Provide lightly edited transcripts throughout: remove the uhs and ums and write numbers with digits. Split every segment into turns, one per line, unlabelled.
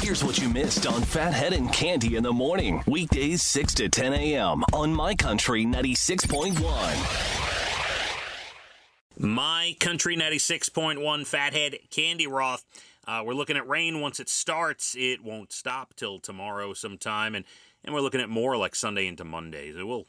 Here's what you missed on Phathead and Cande in the morning. Weekdays 6 to 10 a.m. on My Country 96.1.
My Country 96.1, Phathead, Cande Roth. We're looking at rain once it starts. It won't stop till tomorrow sometime, and we're looking at more like Sunday into Monday. So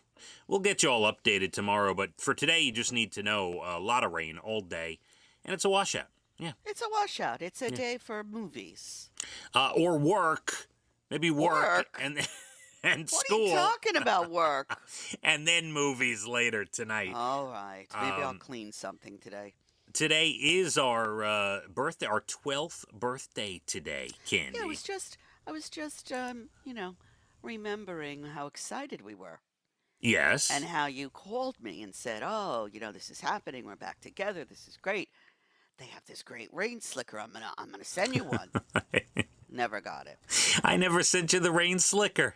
we'll get you all updated tomorrow, but for today, you just need to know a lot of rain all day, and it's a washout. Yeah,
it's a washout. It's a day for movies
or work. Maybe work. And school.
What are you talking about, work?
And then movies later tonight.
All right. Maybe I'll clean something today.
Today is our birthday, our 12th birthday today, Cande.
Yeah, I was just remembering how excited we were.
Yes.
And how you called me and said, "Oh, this is happening. We're back together. This is great. They have this great rain slicker. I'm gonna send you one." Never got it.
I never sent you the rain slicker.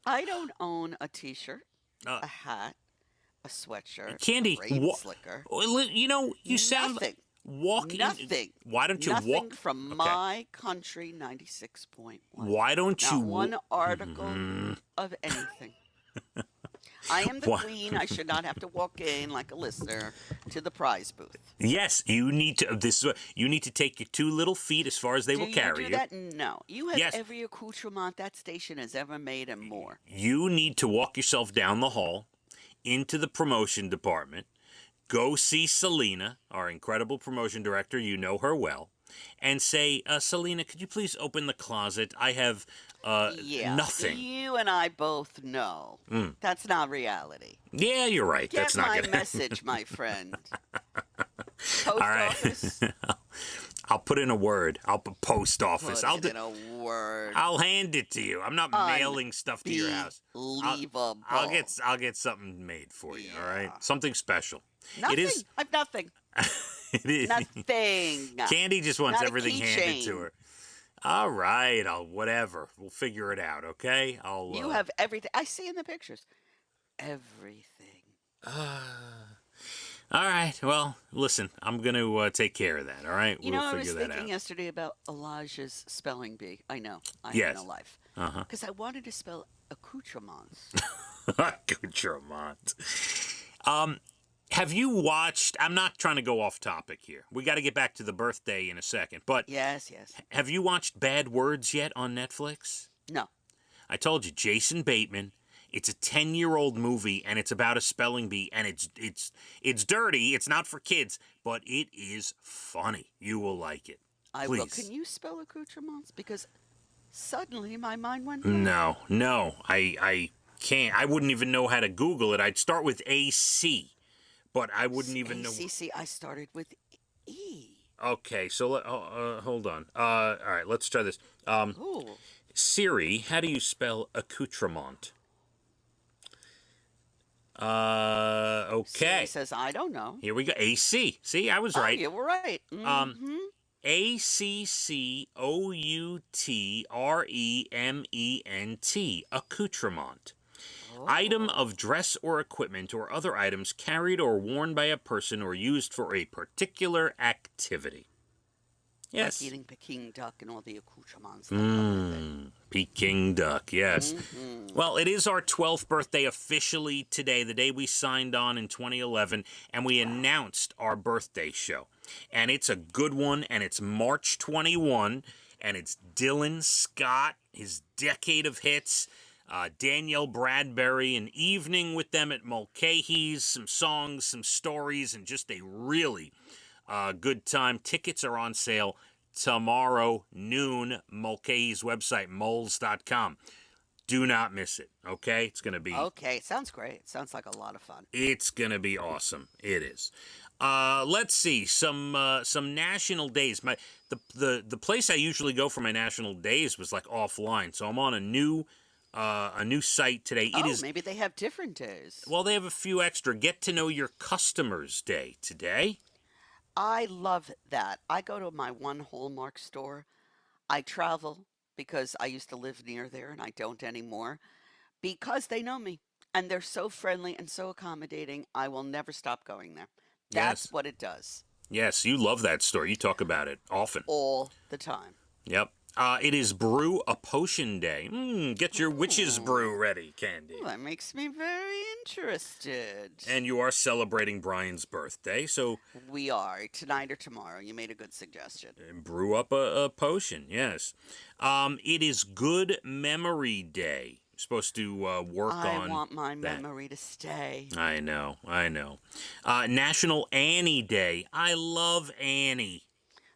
I don't own a T-shirt, a hat, a sweatshirt,
Cande,
a rain slicker.
You sound
nothing.
Walking.
Nothing.
Why don't you
nothing
walk
from My Country 96.1?
Why don't
Not
you
one article of anything. I am the queen. I should not have to walk in like a listener to the prize booth.
Yes, you need to. You need to take your two little feet as far as they will carry you.
Do that? No. You have every accoutrement that station has ever made and more.
You need to walk yourself down the hall into the promotion department. Go see Selena, our incredible promotion director. You know her well. And say, Selena, could you please open the closet? I have nothing.
You and I both know that's not reality.
Yeah, you're right.
Get
that's not
my
gonna...
message, my friend. Post
All right.
office.
I'll put in a word. I'll put post office.
Put in a word.
I'll hand it to you. I'm not mailing stuff to your house.
Unbelievable.
I'll get something made for you. All right, something special.
Nothing.
It is.
I've nothing.
It is.
Nothing.
Cande just wants
Not
everything handed to her. All right, whatever. We'll figure it out, okay?
You have everything. I see in the pictures. Everything.
All right. Well, listen, I'm going to take care of that, all right?
We'll figure that out. I was thinking yesterday about Elijah's spelling bee. I know. I have no life. Because I wanted to spell accoutrements.
Accoutrement. Have you watched, I'm not trying to go off topic here. We got to get back to the birthday in a second. But
yes.
Have you watched Bad Words yet on Netflix?
No.
I told you, Jason Bateman. It's a 10-year-old movie, and it's about a spelling bee, and it's dirty. It's not for kids, but it is funny. You will like it.
I
Please.
will. Can you spell accoutrements? Because suddenly my mind went...
No. I can't. I wouldn't even know how to Google it. I'd start with AC. But I wouldn't even know.
ACC, I started with E.
Okay, so hold on. All right, let's try this. Siri, how do you spell accoutrement? Okay.
Siri says, I don't know.
Here we go. AC. See, I was right.
You were right.
accoutrement. Accoutrement. Item of dress or equipment or other items carried or worn by a person or used for a particular activity. Yes.
Like eating Peking duck and all the accoutrements.
Peking duck, yes. Well, it is our 12th birthday officially today, the day we signed on in 2011, and we announced our birthday show. And it's a good one, and it's March 21, and it's Dylan Scott, his decade of hits. Danielle Bradbury, an evening with them at Mulcahy's, some songs, some stories, and just a really good time. Tickets are on sale tomorrow, noon, Mulcahy's website, moles.com. Do not miss it, okay? It's going to be...
Okay, sounds great. Sounds like a lot of fun.
It's going to be awesome. It is. Let's see, some national days. The place I usually go for my national days was like offline, so I'm on a new site today.
Maybe they have different days.
Well, they have a few extra. Get to know your customers day today.
I love that. I go to my one Hallmark store. I travel because I used to live near there and I don't anymore because they know me and they're so friendly and so accommodating. I will never stop going there. That's what it does.
Yes, you love that store. You talk about it often.
All the time.
Yep. It is Brew a Potion Day. Get your witch's brew ready, Candy.
Well, that makes me very interested.
And you are celebrating Brian's birthday, so
We are, tonight or tomorrow. You made a good suggestion.
brew up a potion, yes. It is Good Memory Day. You're supposed to work on
I want my
that.
memory to stay.
I know. National Annie Day. I love Annie.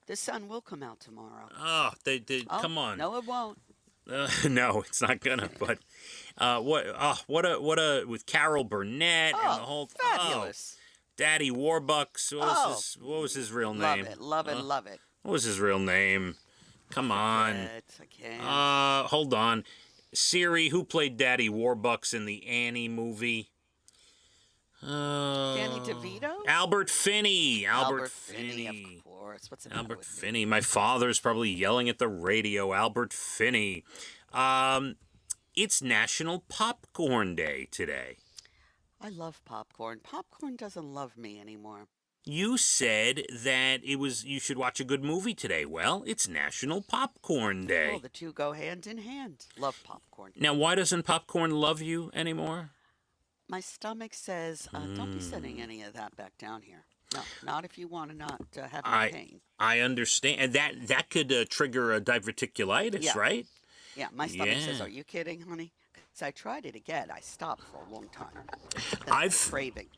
The sun will come out tomorrow.
Oh, come on.
No, it won't.
No, it's not gonna. But what a with Carol Burnett and the whole
fabulous.
Daddy Warbucks. What was his real name?
Love it.
What was his real name? Come on.
I can't.
Hold on. Siri, who played Daddy Warbucks in the Annie movie?
Danny DeVito?
Albert Finney.
Albert Finney, of course. What's the matter
Albert
with
Finney. My father's probably yelling at the radio. Albert Finney. It's National Popcorn Day today.
I love popcorn. Popcorn doesn't love me anymore.
You said that you should watch a good movie today. Well, it's National Popcorn Day.
Well, the two go hand in hand. Love popcorn.
Now, why doesn't popcorn love you anymore?
My stomach says, don't be sending any of that back down here. No, not if you want to not have any pain.
I understand. And that could trigger a diverticulitis, right?
Yeah, my stomach says, are you kidding, honey? Because I tried it again. I stopped for a long time. I've craving.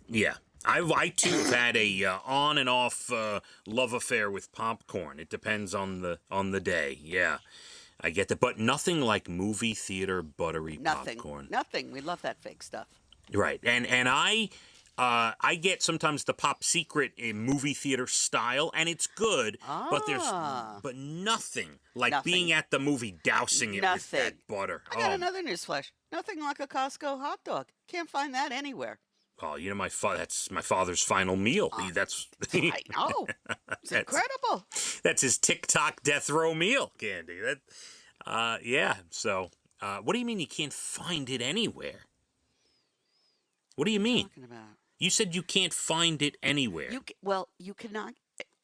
Yeah. I too have had a on and off love affair with popcorn. It depends on the day. Yeah, I get that, but nothing like movie theater buttery popcorn.
Nothing. We love that fake stuff.
Right, and I get sometimes the Pop Secret in movie theater style, and it's good. But nothing like being at the movie dousing it with that butter.
I got another newsflash. Nothing like a Costco hot dog. Can't find that anywhere.
Oh, you know that's my father's final meal. That's
I know. It's incredible.
That's his TikTok death row meal, Candy. Yeah. So, what do you mean you can't find it anywhere? What do you mean?
What are you talking about?
You said you can't find it anywhere.
You cannot.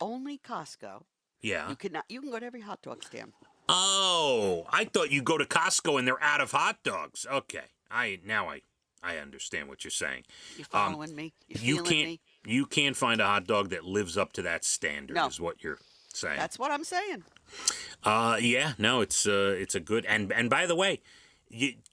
Only Costco.
Yeah.
You cannot. You can go to every hot dog stand.
Oh, I thought you go to Costco and they're out of hot dogs. Okay. I understand what you're saying.
You following me?
You can't find a hot dog that lives up to that standard.
No.
Is what you're saying.
That's what I'm saying.
Yeah. No, it's a good and by the way,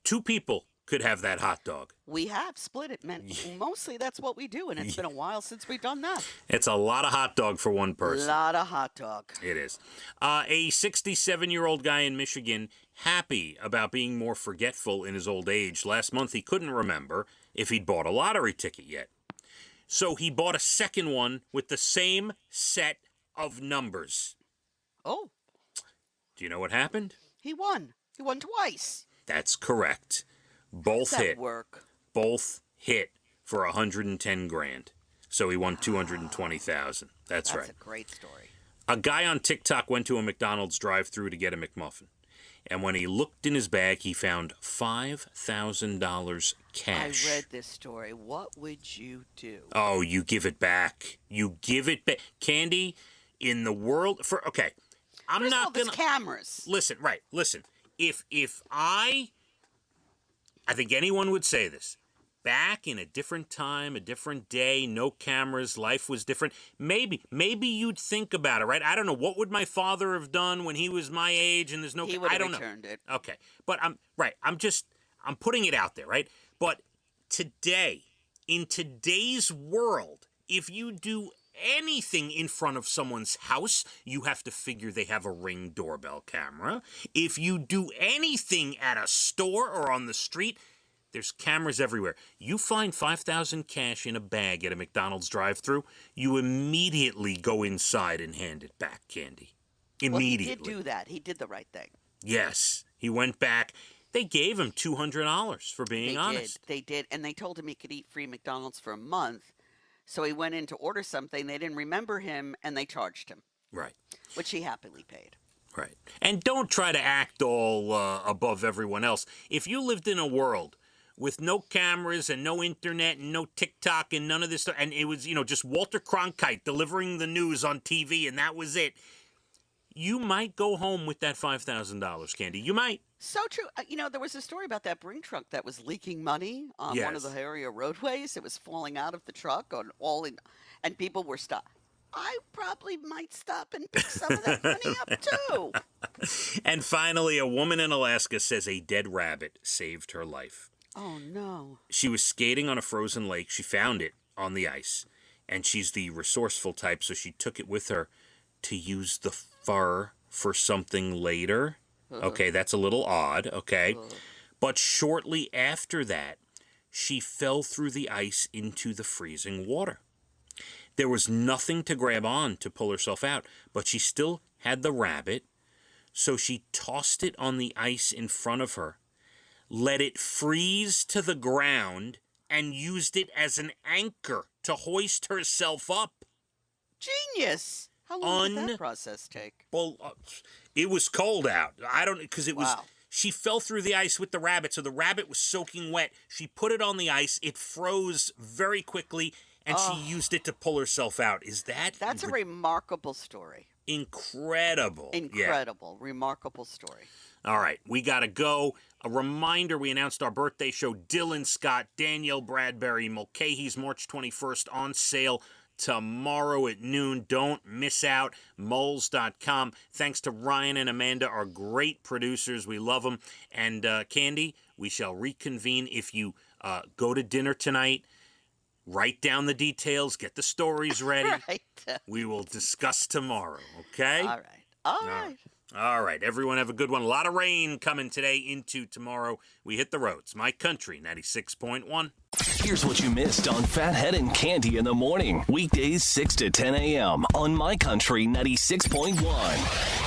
two people could have that hot dog.
We have split it, man. Mostly that's what we do, and it's been a while since we've done that.
It's a lot of hot dog for one person.
A lot of hot dog.
It is. A 67-year-old guy in Michigan, happy about being more forgetful in his old age. Last month, he couldn't remember if he'd bought a lottery ticket yet. So he bought a second one with the same set of numbers.
Oh.
Do you know what happened?
He won. He won twice.
That's correct. Both
How does
hit.
that work?
Both hit for 110 grand. So he won 220,000. That's right.
That's a great story.
A guy on TikTok went to a McDonald's drive-thru to get a McMuffin. And when he looked in his bag, he found $5,000 cash.
I read this story. What would you do?
Oh, you give it back. You give it back. Candy, in the world... I'm
First
not
of all,
going to...
cameras.
Listen. If I think anyone would say this. Back in a different time, a different day, no cameras, life was different. Maybe you'd think about it, right? I don't know. What would my father have done when he was my age and there's no...
He would
I
have
don't
returned
know.
it.
Okay. But I'm putting it out there, right? But today, in today's world, if you do anything in front of someone's house, you have to figure they have a Ring doorbell camera. If you do anything at a store or on the street, there's cameras everywhere. You find $5,000 cash in a bag at a McDonald's drive-thru, you immediately go inside and hand it back, Candy. Immediately.
Well, he did do that. He did the right thing.
Yes. He went back. They gave him $200 for being honest.
They did. And they told him he could eat free McDonald's for a month. So he went in to order something. They didn't remember him, and they charged him.
Right.
Which he happily paid.
Right. And don't try to act all above everyone else. If you lived in a world with no cameras and no internet and no TikTok and none of this stuff, and it was, just Walter Cronkite delivering the news on TV, and that was it, you might go home with that $5,000, Candy. You might.
So true. There was a story about that bring truck that was leaking money on one of
Yes.
the area roadways. It was falling out of the truck and people were stopped. I probably might stop and pick some of that money up too.
And finally, a woman in Alaska says a dead rabbit saved her life.
Oh no.
She was skating on a frozen lake. She found it on the ice, and she's the resourceful type, so she took it with her to use the fur for something later. Okay, that's a little odd, okay? But shortly after that, she fell through the ice into the freezing water. There was nothing to grab on to pull herself out, but she still had the rabbit, so she tossed it on the ice in front of her, let it freeze to the ground, and used it as an anchor to hoist herself up.
Genius. How long did that process take?
Well, it was cold out. Because it was,
Wow.
she fell through the ice with the rabbit, so the rabbit was soaking wet. She put it on the ice. It froze very quickly, and she used it to pull herself out.
That's a remarkable story.
Incredible.
Incredible. Remarkable story.
All right, we got to go. A reminder, we announced our birthday show, Dylan Scott, Danielle Bradbury, Mulcahy's March 21st on sale tomorrow at noon. Don't miss out. Moles.com. Thanks to Ryan and Amanda, our great producers. We love them. And Candy, we shall reconvene. If you go to dinner tonight, write down the details, get the stories ready.
Right.
We will discuss tomorrow, okay?
All right. All right.
All right, everyone have a good one. A lot of rain coming today into tomorrow. We hit the roads. My Country 96.1.
Here's what you missed on Phathead and Cande in the morning. Weekdays 6 to 10 a.m. on My Country 96.1.